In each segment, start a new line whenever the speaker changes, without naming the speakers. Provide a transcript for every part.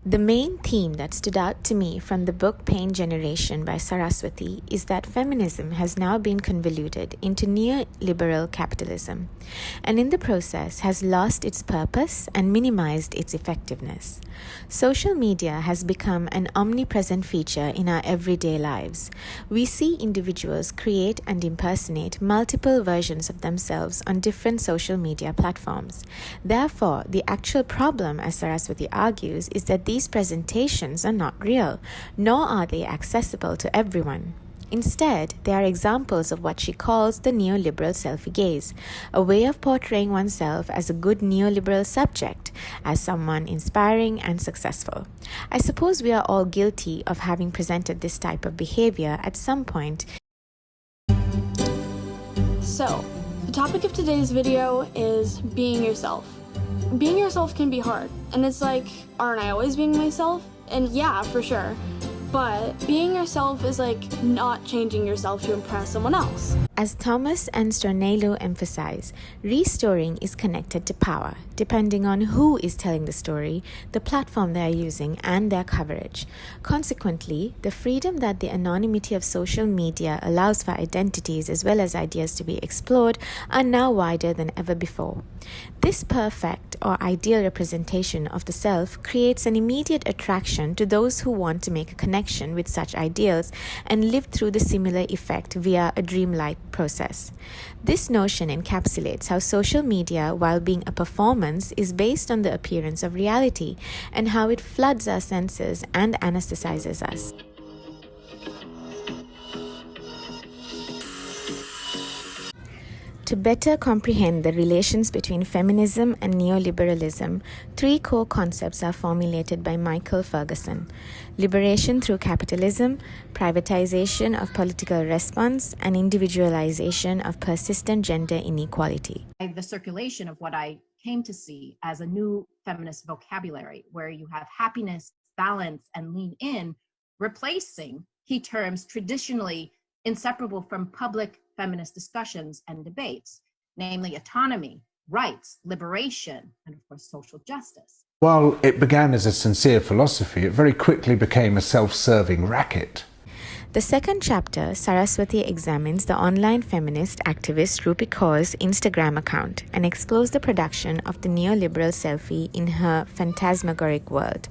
The main theme that stood out to me from the book Pain Generation by Saraswati is that feminism has now been convoluted into neoliberal capitalism, and in the process has lost its purpose and minimized its effectiveness. Social media has become an omnipresent feature in our everyday lives. We see individuals create and impersonate multiple versions of themselves on different social media platforms. Therefore, the actual problem, as Saraswati argues, is that these presentations are not real, nor are they accessible to everyone. Instead, they are examples of what she calls the neoliberal selfie gaze, a way of portraying oneself as a good neoliberal subject, as someone inspiring and successful. I suppose we are all guilty of having presented this type of behavior at some point.
So, the topic of today's video is being yourself. Being yourself can be hard, and it's like, aren't I always being myself? And yeah, for sure. But being yourself is like not changing yourself to impress someone else.
As Thomas and Stornello emphasize, restoring is connected to power, depending on who is telling the story, the platform they are using, and their coverage. Consequently, the freedom that the anonymity of social media allows for identities as well as ideas to be explored are now wider than ever before. This perfect or ideal representation of the self creates an immediate attraction to those who want to make a connection with such ideals and live through the similar effect via a dreamlike process. This notion encapsulates how social media, while being a performance, is based on the appearance of reality and how it floods our senses and anesthetizes us. To better comprehend the relations between feminism and neoliberalism, three core concepts are formulated by Michael Ferguson: liberation through capitalism, privatization of political response, and individualization of persistent gender inequality.
The circulation of what I came to see as a new feminist vocabulary, where you have happiness, balance, and lean in, replacing key terms traditionally inseparable from public feminist discussions and debates, namely autonomy, rights, liberation, and of course social justice.
While it began as a sincere philosophy, it very quickly became a self-serving racket.
The second chapter, Saraswati examines the online feminist activist Rupi Kaur's Instagram account and explores the production of the neoliberal selfie in her phantasmagoric world.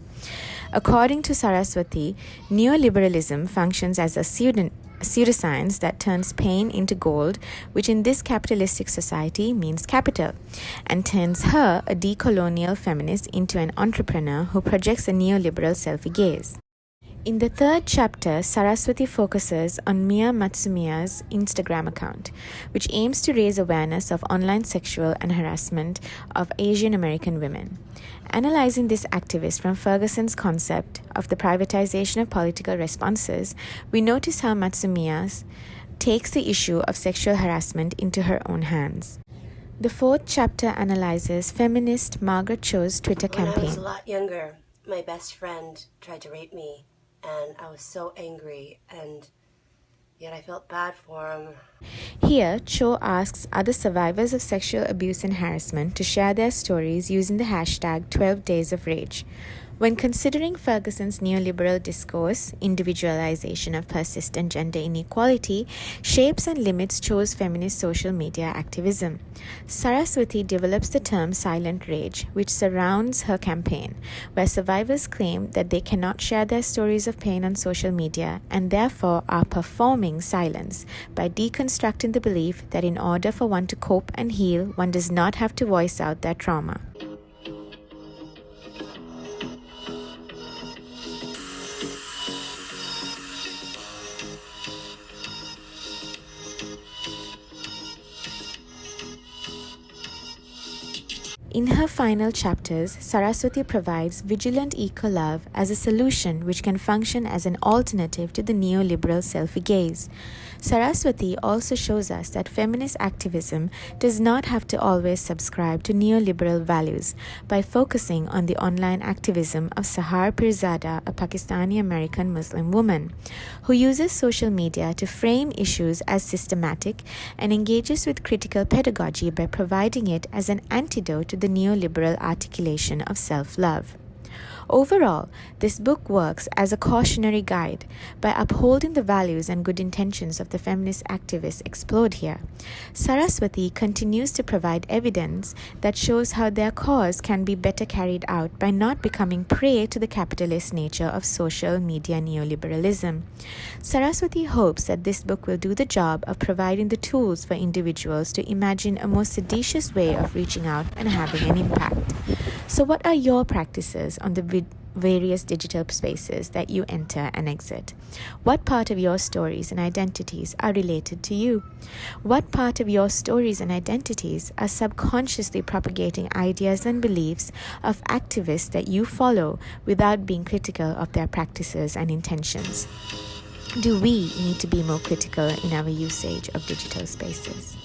According to Saraswati, neoliberalism functions as a pseudoscience that turns pain into gold, which in this capitalistic society means capital, and turns her, a decolonial feminist, into an entrepreneur who projects a neoliberal selfie gaze. In the third chapter, Saraswati focuses on Mia Matsumiya's Instagram account, which aims to raise awareness of online sexual and harassment of Asian American women. Analyzing this activist from Ferguson's concept of the privatization of political responses, we notice how Matsumiya takes the issue of sexual harassment into her own hands. The fourth chapter analyzes feminist Margaret Cho's Twitter campaign.
When I was a lot younger, my best friend tried to rape me, and I was so angry, and yet I felt bad for him.
Here, Cho asks other survivors of sexual abuse and harassment to share their stories using the hashtag 12 Days of Rage. When considering Ferguson's neoliberal discourse, individualization of persistent gender inequality shapes and limits Cho's feminist social media activism. Saraswati develops the term silent rage, which surrounds her campaign, where survivors claim that they cannot share their stories of pain on social media and therefore are performing silence by deconstructing the belief that in order for one to cope and heal, one does not have to voice out their trauma. In her final chapters, Saraswati provides vigilant eco-love as a solution which can function as an alternative to the neoliberal selfie gaze. Saraswati also shows us that feminist activism does not have to always subscribe to neoliberal values by focusing on the online activism of Sahar Pirzada, a Pakistani-American Muslim woman, who uses social media to frame issues as systematic and engages with critical pedagogy by providing it as an antidote to the neoliberal articulation of self-love. Overall, this book works as a cautionary guide by upholding the values and good intentions of the feminist activists explored here. Saraswati continues to provide evidence that shows how their cause can be better carried out by not becoming prey to the capitalist nature of social media neoliberalism. Saraswati hopes that this book will do the job of providing the tools for individuals to imagine a more seditious way of reaching out and having an impact. So what are your practices on the various digital spaces that you enter and exit? What part of your stories and identities are related to you? What part of your stories and identities are subconsciously propagating ideas and beliefs of activists that you follow without being critical of their practices and intentions? Do we need to be more critical in our usage of digital spaces?